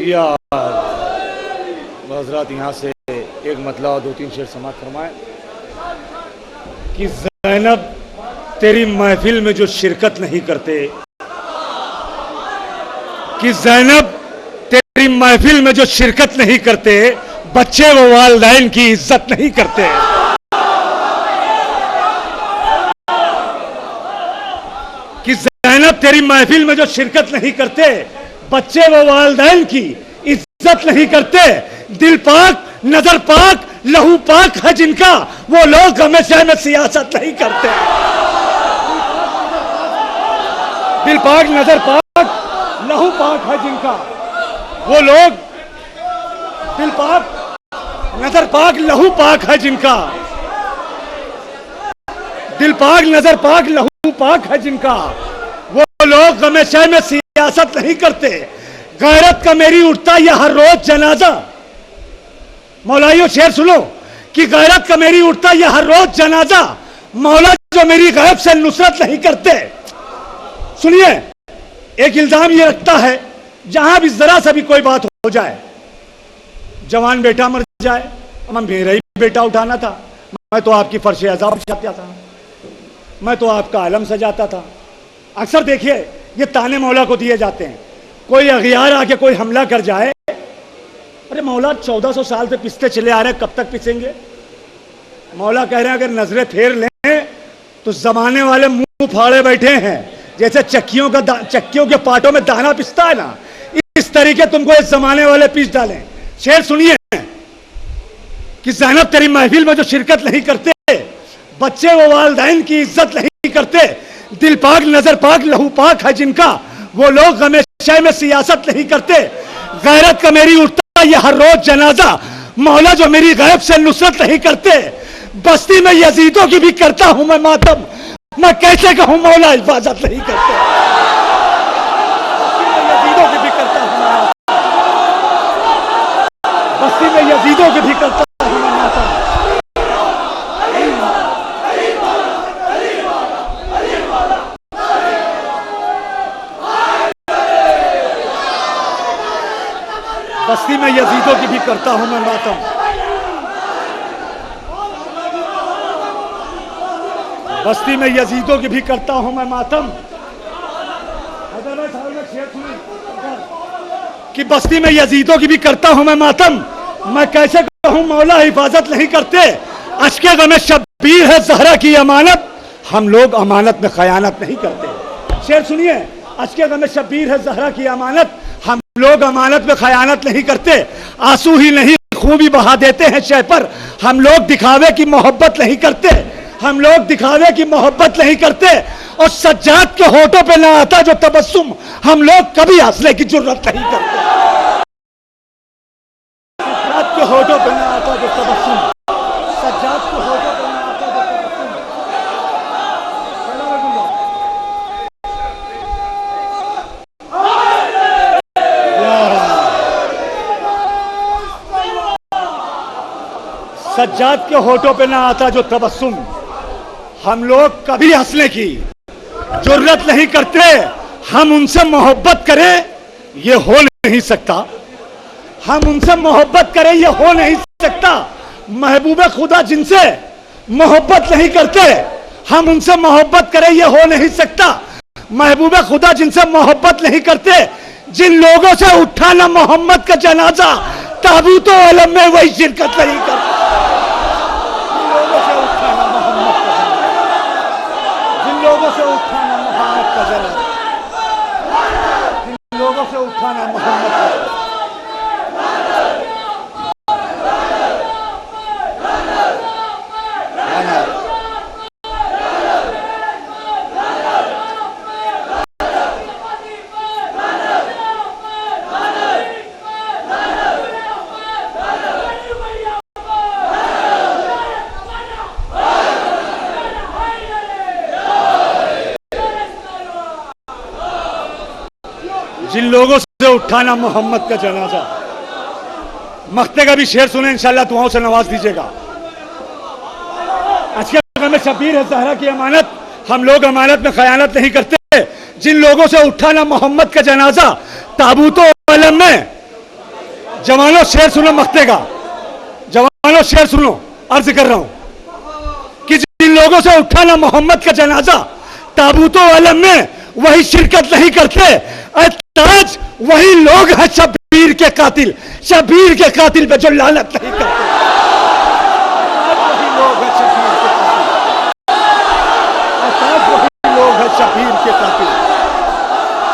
यार हजरात यहाँ से एक मतला और 2-3 शेर समाप्त फरमाए कि ज़ैनब तेरी महफिल में जो शिरकत नहीं करते, कि ज़ैनब तेरी महफिल में जो शिरकत नहीं करते, बच्चे वो वालिदैन की इज्जत नहीं करते। कि ज़ैनब तेरी महफिल में जो शिरकत नहीं करते, बच्चे वो वालिदैन की इज्जत नहीं करते। दिल पाक, नजर पाक, लहू पाक है जिनका, वो लोग हमेशा में सियासत नहीं करते। दिल पाक, नजर पाक, लहू पाक है जिनका, वो लोग दिल पाक, नजर पाक, लहू पाक है जिनका, दिल पाक, नजर पाक, लहू पाक है जिनका, वो लोग हमेशा में सियासत नहीं करते। गैरत का मेरी उठता यह हर रोज जनाजा, मौलाइयों शेर सुनो कि गैरत का मेरी उठता यह हर रोज जनाजा, मौला जो मेरी गैब से नुसरत नहीं करते। सुनिए, एक इल्जाम ये रखता है जहां भी जरा सा भी कोई बात हो जाए, जवान बेटा मर जाए, मेरा ही बेटा उठाना था, मैं तो आपकी फर्श अज़ाब सजाता था, मैं तो आपका आलम सजाता था। अक्सर देखिए ये ताने मौला को दिए जाते हैं। कोई अगियार आके कोई हमला कर जाए, अरे मौला 1400 साल से पिसते चले आ रहे हैं, कब तक पिसेंगे? मौला कह रहे हैं अगर नजरें फेर लें तो जमाने वाले मुंह फाड़े बैठे हैं, जैसे चक्कियों के पाटों में दाना पिसता है ना, इस तरीके तुमको इस जमाने वाले पीस डालें। शेर सुनिए कि ज़ैनब तेरी महफिल में जो शिरकत नहीं करते, बच्चे वो वालिदैन की इज्जत नहीं करते। दिल पाक, नजर पाक, लहू पाक है जिनका, वो लोग हमेशा में सियासत नहीं करते। गैरत का मेरी उठता ये हर रोज जनाजा, मौला जो मेरी गैब से नुसरत नहीं करते। बस्ती में यजीदों की भी करता हूं मैं मातम, मैं कैसे कहूं मौला हिफाजत नहीं करते। यजीदों की भी करता हूं, बस्ती में यजीदों की भी करता हूं मैं मातम। बस्ती में यजीदों की भी करता हूं मैं मातम, बस्ती में यजीदों की भी करता हूं मैं मातम। कि बस्ती में यजीदों की भी करता हूं मैं मातम, मैं कैसे कहूं मौला हिफाजत नहीं करते। अश्के गमे शब्बीर है ज़हरा की अमानत, हम लोग अमानत में खयानत नहीं करते। शेर सुनिए, अश्के गमे शब्बीर है ज़हरा की अमानत, हम लोग अमानत में खयानत नहीं करते। आंसू ही नहीं खून भी बहा देते हैं शह पर, हम लोग दिखावे की मोहब्बत नहीं करते, हम लोग दिखावे की मोहब्बत नहीं करते। और सज्जाद के होठों पे ना आता जो तबस्सुम, हम लोग कभी हंसने की जुर्रत नहीं करते। सज्जाद के होठों पे ना आता जो तबस्सुम, सज्जाद के होठों पे ना आता जो तबस्सुम। सज्जाद के होठों पे ना आता जो तबस्सुम, हम लोग कभी हंसने की जुर्रत नहीं करते। हम उनसे मोहब्बत करें ये हो नहीं सकता, हम उनसे मोहब्बत करें ये हो नहीं सकता। महबूबे खुदा जिनसे मोहब्बत नहीं करते, हम उनसे मोहब्बत करें ये हो नहीं सकता। महबूबे खुदा जिनसे मोहब्बत नहीं करते, जिन लोगों से उठा ना मोहम्मद का जनाजा, ताबूत आलम में वही शिरकत नहीं करते। लोगों से उठाना मोहम्मद का जनाजा, जिन लोगों से उठाना मोहम्मद का जनाजा। जिन लोगों से उठाना मोहम्मद का जनाजा। मख्ते का भी शेर सुने इंशाल्लाह, दुआओं से नवाज दीजिएगा। अश्के में शब्बीर है ज़हरा की अमानत, हम लोग अमानत में खयानत नहीं करते। जिन लोगों से उठाना मोहम्मद का जनाजा, ताबूत आलम में जवानों शेर सुनो मक्ते का, जवानों शेर सुनो, अर्ज कर रहा हूं कि जिन लोगों से उठा ना मोहम्मद का जनाजा, ताबूतों आलम में वही शिरकत नहीं करते, ताज वही लोग हैं शब्बीर के कातिल, शब्बीर के कातिल पे जो लानत नहीं करते, वही लोग हैं शब्बीर के कातिल, ताज वही लोग हैं शब्बीर के कातिल,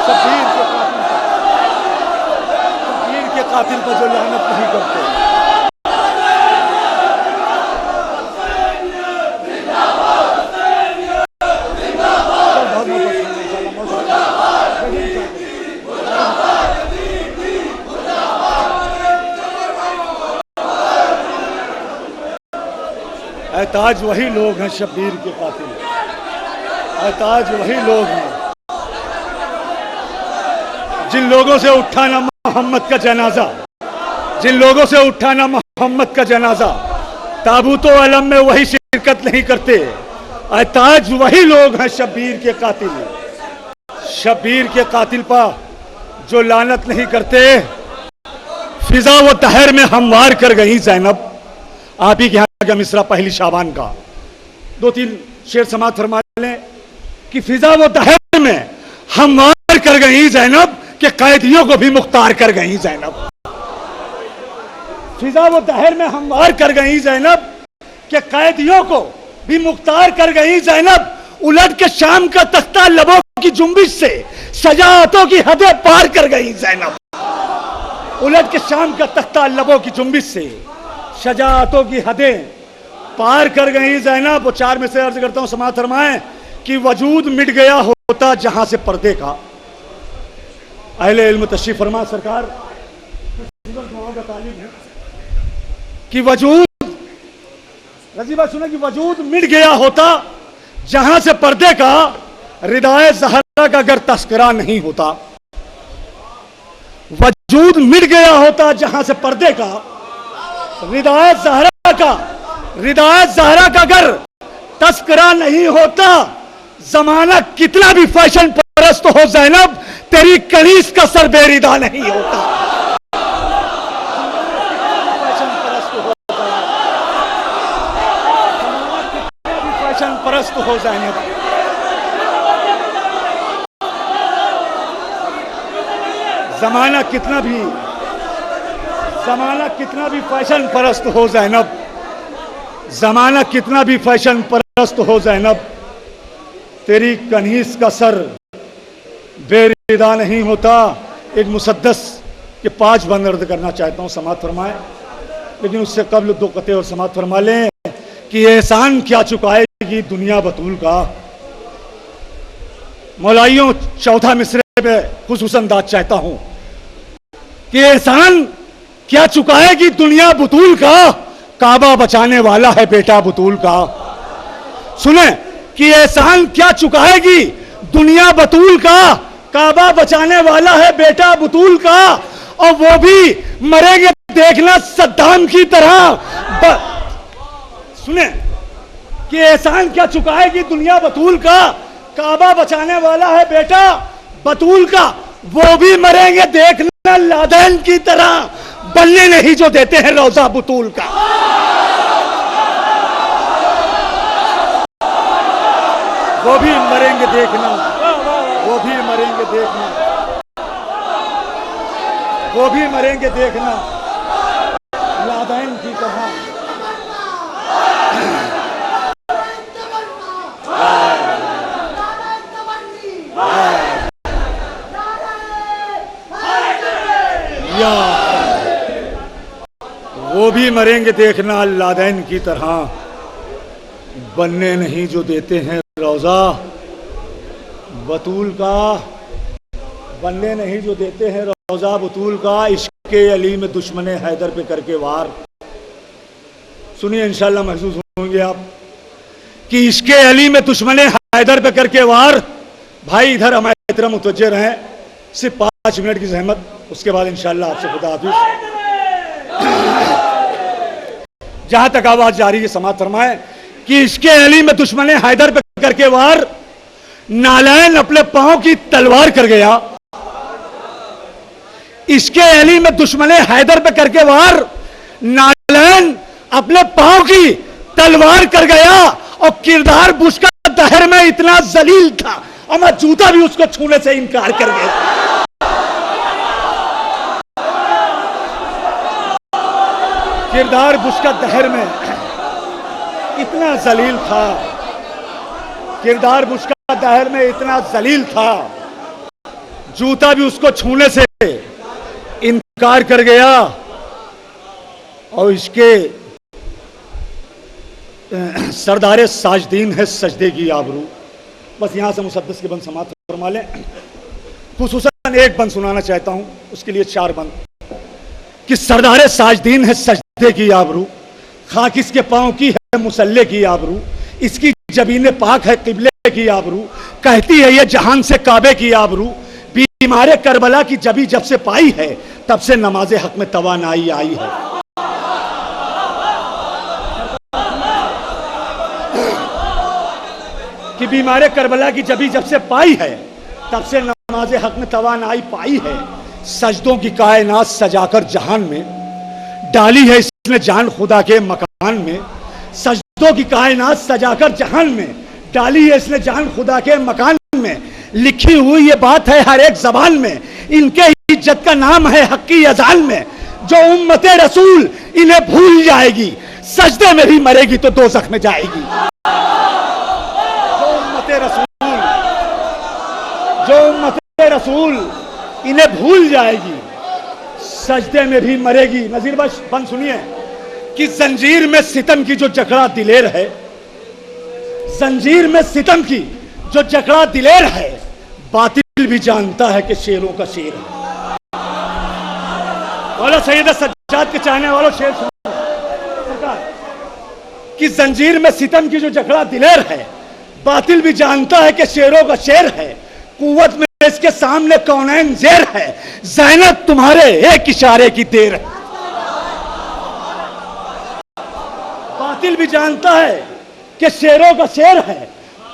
शब्बीर के कातिल, शब्बीर के कातिल पे जो लानत नहीं करते। ताज वही लोग हैं शब्बीर के कातिल, ताज वही लोग हैं जिन लोगों से उठा ना मोहम्मद का जनाजा, जिन लोगों से उठा ना मोहम्मद का जनाजा, ताबूतो अलम में वही शिरकत नहीं करते, ताज वही लोग हैं शब्बीर के कातिल, शब्बीर के कातिल पर जो लानत नहीं करते। फिजा वो तहर में हमवार कर गई ज़ैनब, आप ही के यहाँ का मिसरा पहली शाबान का, दो तीन शेर समात फरमा लें कि फिजा वो तहर में हमवार कर गई ज़ैनब कि कैदियों को भी मुख्तार कर गई ज़ैनब, फिजा वो तहर में हमवार कर गई ज़ैनब कि कैदियों को भी मुख्तार कर गई ज़ैनब, उलट के शाम का तख्ता लबों की जुम्बिश से सजातों की हदें पार कर गई ज़ैनब, उलट के शाम का तख्ता लबों की जुम्बिश से शजाअतों की हदें पार कर गई ज़ैनब। वो चार में से अर्ज करता हूं समाअत फरमाएं कि वजूद मिट गया होता जहां से पर्दे का, अहले इल्म तशरीफ फरमा सरकार का तालिब है कि वजूद, रजी बात सुना कि वजूद मिट गया होता जहां से पर्दे का, रिदाए ज़हरा का अगर तस्करा नहीं होता, वजूद मिट गया होता जहां से पर्दे का, रिदायत ज़हरा का, रिदायत ज़हरा का अगर तस्करा नहीं होता, जमाना कितना भी फैशन परस्त हो ज़ैनब, तेरी कनीज का सर बेरिदा नहीं होता, फैशन परस्त होता, कितना भी फैशन परस्त हो ज़ैनब, जमाना कितना भी फैशन परस्त हो ज़ैनब, जमाना कितना भी फैशन परस्त हो ज़ैनब, तेरी कनीज का सर बेरिदा नहीं होता। एक मुसद्दस के 5 बंद अर्ज करना चाहता हूँ, समाअत फरमाएं, लेकिन उससे कबल 2 कते और समाअत फरमा लें कि एहसान क्या चुकाएगी दुनिया बतूल का। मौलाइयों, चौथा मिसरे पे खुसूसन दाद चाहता हूं कि एहसान क्या चुकाएगी दुनिया बतूल का, काबा बचाने वाला है बेटा बतूल का। सुने कि एहसान क्या चुकाएगी दुनिया बतूल का, काबा बचाने वाला है बेटा बतूल का, और वो भी मरेंगे देखना सद्दाम की तरह। सुने कि एहसान क्या चुकाएगी दुनिया बतूल का, काबा बचाने वाला है बेटा बतूल का, वो भी मरेंगे देखना लादेन की तरह, बनने नहीं जो देते हैं रोजा बतूल का। वो भी मरेंगे देखना, वो भी मरेंगे देखना, वो भी मरेंगे देखना लादेन की तरह। वो भी मरेंगे देखना लादेन की तरह, बनने नहीं जो देते हैं रोजा बतूल का, बनने नहीं जो देते हैं रोजा बतूल का। इश्के अली में दुश्मने हैदर पे करके वार। सुनिए, इंशाल्लाह महसूस होंगे आप कि इश्के अली में दुश्मने हैदर पे करके वार। भाई इधर हमारे तरह मुतवज्जे रहें, सिर्फ 5 मिनट की जहमत, उसके बाद इंशाल्लाह आपसे खुदा हाफिज। जहां तक आवाज जारी है समाअत फरमाएं कि इसके अली में दुश्मने हैदर पे करके वार, नालायन अपने पांव की तलवार कर गया। इसके अली में दुश्मने हैदर पे करके वार, नालैन अपने पांव की तलवार कर गया और किरदार बुश का दहर में इतना जलील था और मैं जूता भी उसको छूने से इनकार कर गया। किरदार बुश का दहर में इतना जलील था, किरदार बुश का दहर में इतना जलील था, जूता भी उसको छूने से इनकार कर गया। और इसके सरदारे साजदीन है सजदे की आबरू। बस यहां से मुसद्दस के बंद समाप्त फरमा लें। खुसूसन एक बंद सुनाना चाहता हूं, उसके लिए 4 बंद। कि सरदारे साजदीन है सजदे की आबरू, खाक इसके पांव की है मुसल्ले की आबरू, इसकी जबीन पाक है किबले की आबरू, कहती है ये जहान से काबे की आबरू, बीमारे करबला की जबी जब से पाई है तब से नमाज हक में तवानाई आई है। कि बीमारे करबला की जबी जब से पाई है तब से नमाज हक में तवानाई पाई है। सजदों की कायनात सजाकर जहान में डाली है इसने जान खुदा के मकान में। सजदों की कायनात सजाकर जहान में डाली है इसने जान खुदा के मकान में। लिखी हुई ये बात है हर एक जबान में, इनके इज्जत का नाम है हक की अजान में। जो उम्मते रसूल इन्हें भूल जाएगी, सजदे में भी मरेगी तो दोज़ख में जाएगी। जो उम्मते रसूल इन्हें भूल जाएगी, सजदे में भी मरेगी। नजीर बख्श बंद सुनिए। कि जंजीर में सितम की जो जकड़ा दिलेर है, जंजीर में सितम की जो जकड़ा दिलेर है, बातिल भी जानता है कि शेरों का शेर है। बोलो सैयद सज्जाद के चाहने वालों, शेर सुनो सरकार। कि जंजीर में सितम की जो जकड़ा दिलेर है, बातिल भी जानता है कि शेरों का शेर है। कुव्वत में इसके सामने कौनैन ज़ेर है, ज़ैनब तुम्हारे एक इशारे की देर है। बातिल भी जानता है कि शेरों का शेर है,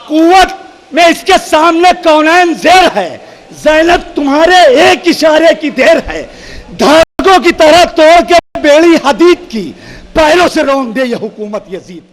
कुव्वत में इसके सामने कौनैन ज़ेर है, ज़ैनब तुम्हारे एक इशारे की देर है। धागों की तरह तोड़ के बेड़ी हदीद की, पैरों से रौंद दे ये हुकूमत यजीद।